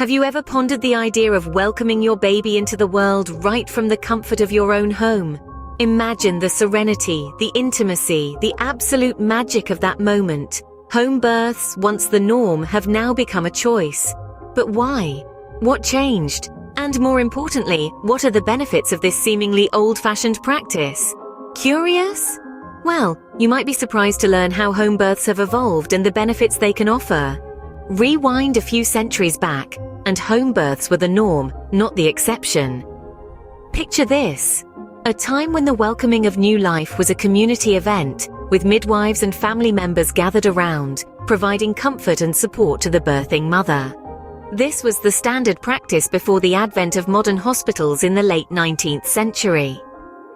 Have you ever pondered the idea of welcoming your baby into the world right from the comfort of your own home? Imagine the serenity, the intimacy, the absolute magic of that moment. Home births, once the norm, have now become a choice. But why? What changed? And more importantly, what are the benefits of this seemingly old-fashioned practice? Curious? Well, you might be surprised to learn how home births have evolved and the benefits they can offer. Rewind a few centuries back, and home births were the norm, not the exception. Picture this: a time when the welcoming of new life was a community event, with midwives and family members gathered around, providing comfort and support to the birthing mother. This was the standard practice before the advent of modern hospitals in the late 19th century.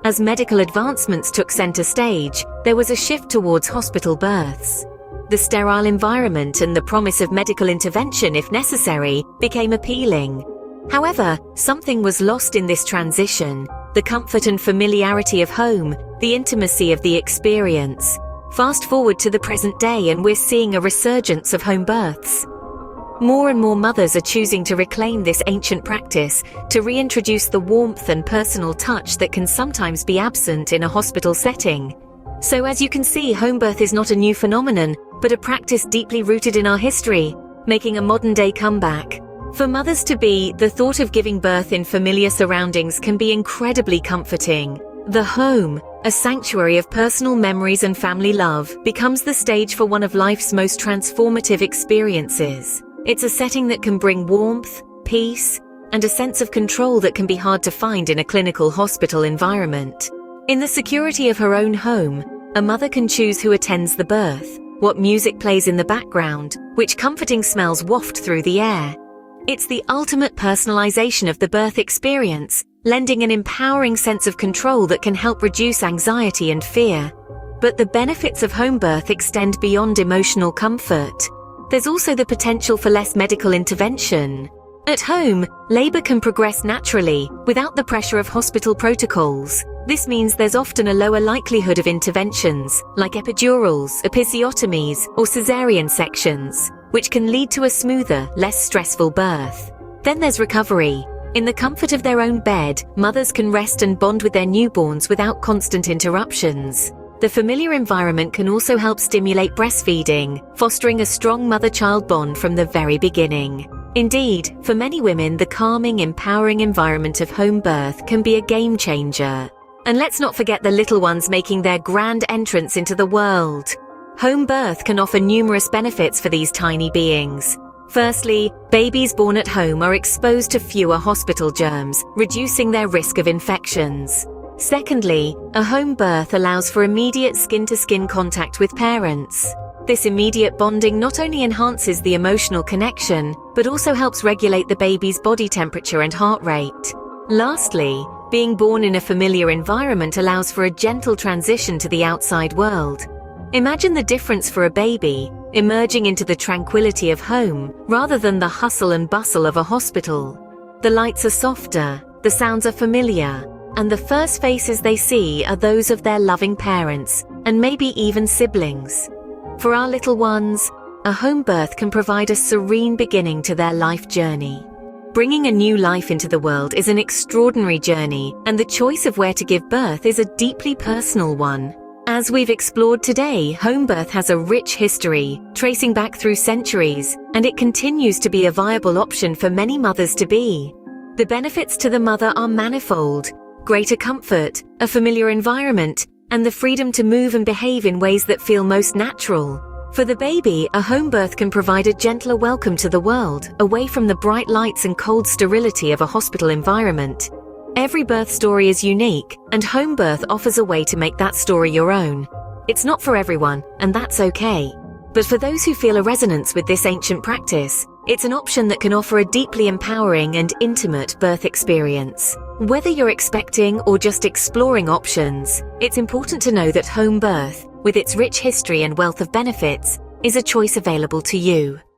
As medical advancements took center stage, there was a shift towards hospital births. The sterile environment and the promise of medical intervention, if necessary, became appealing. However, something was lost in this transition: the comfort and familiarity of home, the intimacy of the experience. Fast forward to the present day and we're seeing a resurgence of home births. More and more mothers are choosing to reclaim this ancient practice, to reintroduce the warmth and personal touch that can sometimes be absent in a hospital setting. So as you can see, home birth is not a new phenomenon, but a practice deeply rooted in our history, making a modern-day comeback. For mothers-to-be, the thought of giving birth in familiar surroundings can be incredibly comforting. The home, a sanctuary of personal memories and family love, becomes the stage for one of life's most transformative experiences. It's a setting that can bring warmth, peace, and a sense of control that can be hard to find in a clinical hospital environment. In the security of her own home, a mother can choose who attends the birth, what music plays in the background, which comforting smells waft through the air. It's the ultimate personalization of the birth experience, lending an empowering sense of control that can help reduce anxiety and fear. But the benefits of home birth extend beyond emotional comfort. There's also the potential for less medical intervention. At home, labor can progress naturally, without the pressure of hospital protocols. This means there's often a lower likelihood of interventions, like epidurals, episiotomies, or cesarean sections, which can lead to a smoother, less stressful birth. Then there's recovery. In the comfort of their own bed, mothers can rest and bond with their newborns without constant interruptions. The familiar environment can also help stimulate breastfeeding, fostering a strong mother-child bond from the very beginning. Indeed, for many women, the calming, empowering environment of home birth can be a game changer. And let's not forget the little ones making their grand entrance into the world. Home birth can offer numerous benefits for these tiny beings. Firstly, babies born at home are exposed to fewer hospital germs, reducing their risk of infections. Secondly, a home birth allows for immediate skin-to-skin contact with parents. This immediate bonding not only enhances the emotional connection, but also helps regulate the baby's body temperature and heart rate. Lastly, being born in a familiar environment allows for a gentle transition to the outside world. Imagine the difference for a baby, emerging into the tranquility of home, rather than the hustle and bustle of a hospital. The lights are softer, the sounds are familiar, and the first faces they see are those of their loving parents, and maybe even siblings. For our little ones, a home birth can provide a serene beginning to their life journey. Bringing a new life into the world is an extraordinary journey, and the choice of where to give birth is a deeply personal one. As we've explored today, home birth has a rich history, tracing back through centuries, and it continues to be a viable option for many mothers-to-be. The benefits to the mother are manifold: greater comfort, a familiar environment, and the freedom to move and behave in ways that feel most natural. For the baby, a home birth can provide a gentler welcome to the world, away from the bright lights and cold sterility of a hospital environment. Every birth story is unique, and home birth offers a way to make that story your own. It's not for everyone, and that's okay. But for those who feel a resonance with this ancient practice, it's an option that can offer a deeply empowering and intimate birth experience. Whether you're expecting or just exploring options, it's important to know that home birth, with its rich history and wealth of benefits, is a choice available to you.